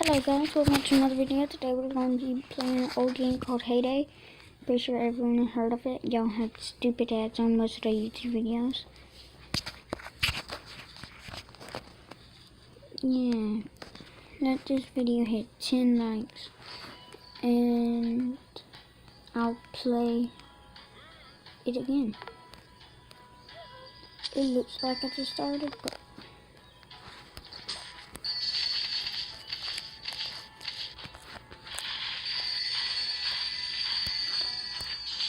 Hello guys, welcome to another video. Today we're going to be playing an old game called Hay Day. Pretty sure everyone has heard of it. Y'all have stupid ads on most of the YouTube videos. Yeah, let this video hit 10 likes and I'll play it again. It looks like I just started, but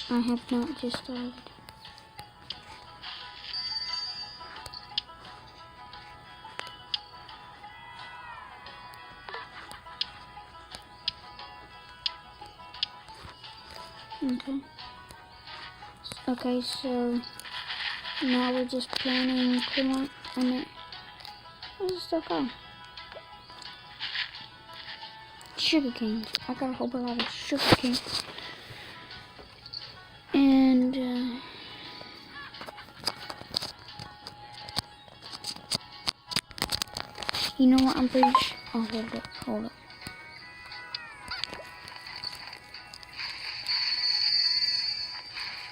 I have not just started. Okay, so now we're just planning Claremont and it. What is it still called? Sugar cane. I got a whole lot of sugar cane. And you know what? I'm pretty sure. Oh, hold up.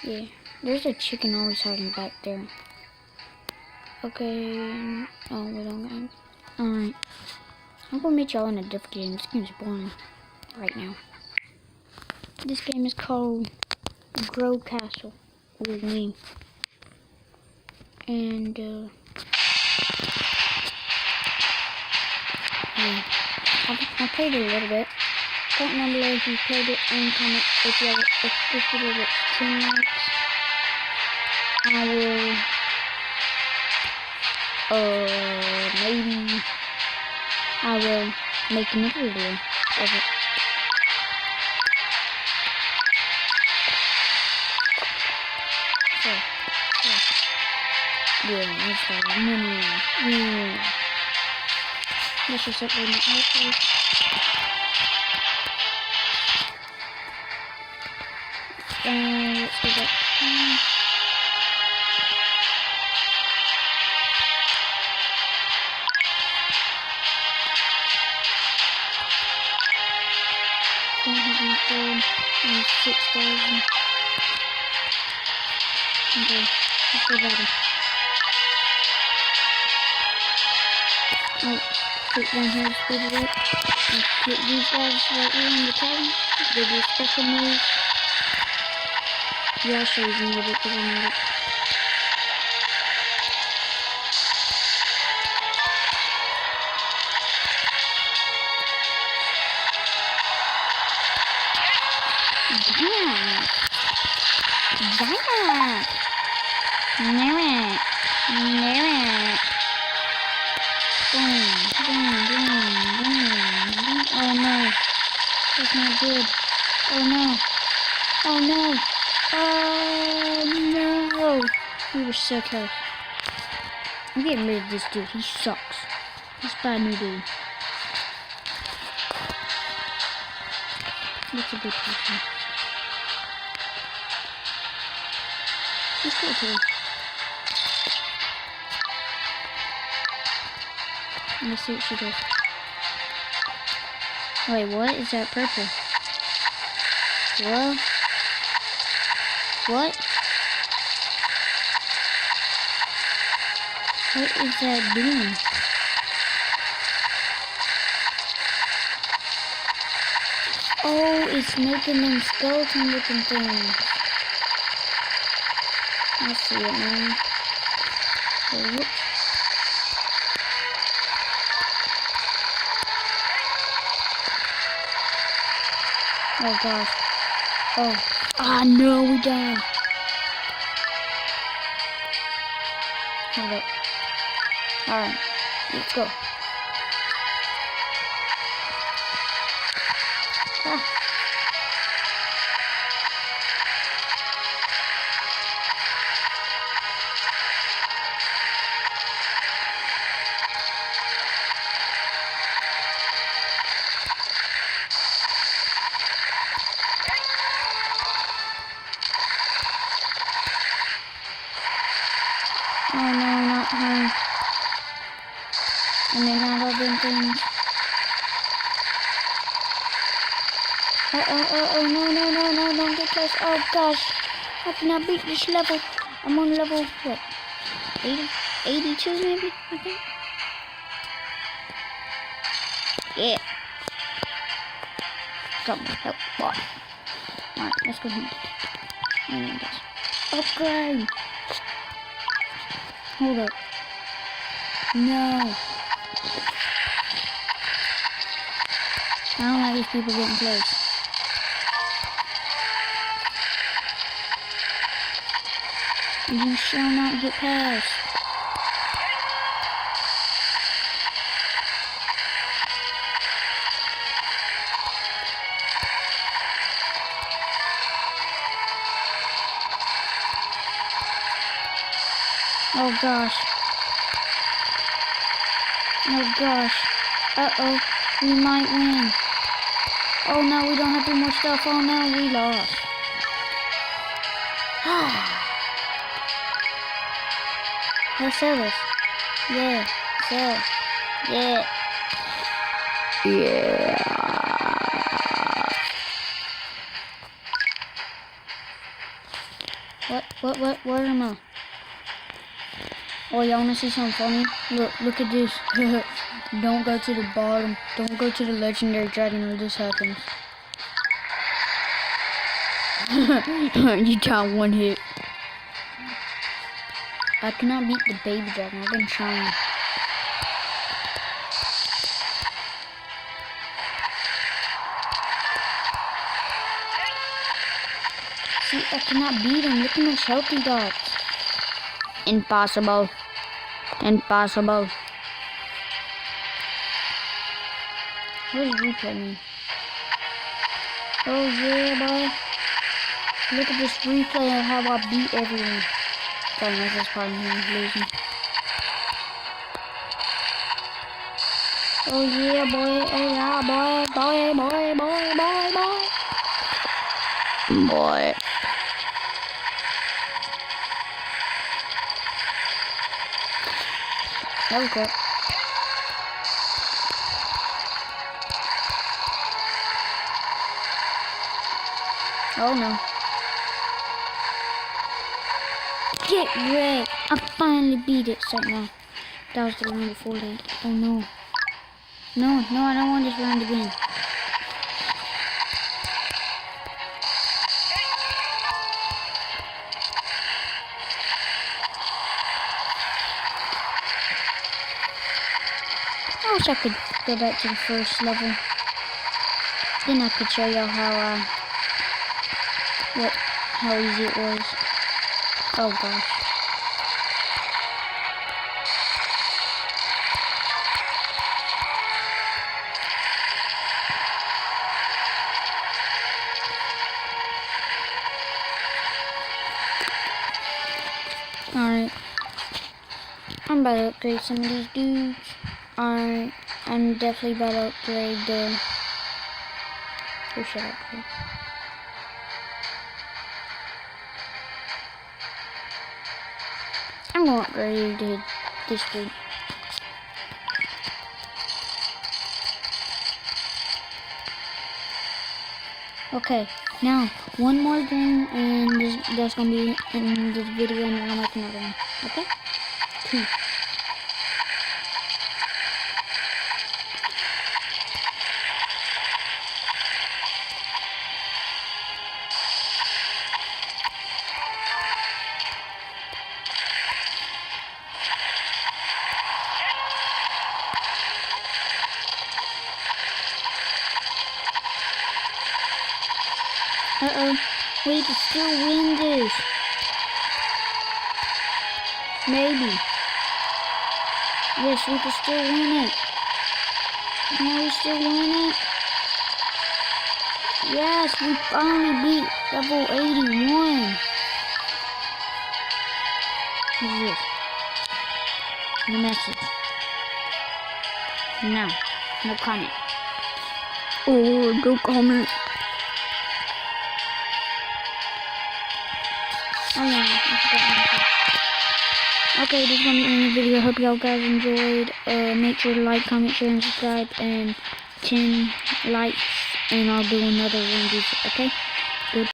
Yeah, there's a chicken always hiding back there. Okay. Oh, we don't got it. Alright. I'm gonna meet y'all in a different game. This game's boring right now. This game is called Grow Castle with me. And yeah. I played it a little bit. Comment down below if you played it and comment if this video gets 10 likes. I will maybe I will make another video of it. Yeah, that's got money. Yeah. Let's just upload my outfit. Let's go back. And 6,000. Okay, let's go better. Oh, click down here to speed it up. And click these guys right here on the top. They do special moves. Yeah, I'll show you a little bit because I made it. Oh no, that's not good. Oh no, oh no, oh no. We were so close. I'm getting rid of this dude. He sucks. He's a bad new dude. That's a good person. He's cool too. Let's see what she does. Wait, what? Is that purple? What? What? What is that doing? Oh, it's making them skeleton looking things. I see it now. Oh, whoops. Oh gosh. Oh. Ah no, we died. Hold up. Alright. Let's go. Ah. Oh no, not her. And then all of them things. No, don't get close. Oh gosh, how can I beat this level? I'm on level, what, 80? 82 maybe, I think? Yeah. Come on, help, boy. Alright, let's go home. I need this. Upgrade! Hold up. No. I don't like these people getting close. You shall not get past. Oh gosh. Oh gosh. Uh-oh. We might win. Oh no, we don't have any more stuff. Oh no, we lost. Let's sell this. Yeah. Sell. Yeah. Yeah. Where am I? Oh, y'all wanna see something funny? Look at this. Don't go to the bottom. Don't go to the legendary dragon or this happens. You got one hit. I cannot beat the baby dragon. I've been trying. See, I cannot beat him. Look how much health he got. Impossible. Impossible. What does replay mean? Oh yeah, boy. Look at this replay of how I beat everyone. Sorry, this is part of me losing. Oh yeah, boy. Oh yeah, boy. Boy. Okay. Oh no. Get wrecked! I finally beat it. So now, that was the round before that. Oh no. No, I don't want this round again. I wish I could go back to the first level. Then I could show y'all how easy it was. Oh gosh. Alright. I'm about to upgrade some of these dudes. Alright. I'm definitely about to upgrade the... Who should I upgrade? I'm gonna upgrade this dude. Okay, now one more thing, and that's gonna be in this video, and then I'll make another one. Okay? 2. Uh-oh, we can still win this. Maybe. Yes, we can still win it. Can we still win it? Yes, we finally beat level 81. What's this? No message. No comment. Oh, no comment. Oh yeah, I forgot. Okay, this is gonna be the end of the video. I hope y'all guys enjoyed. Make sure to like, comment, share, and subscribe. And 10 likes, and I'll do another one. Okay? Good.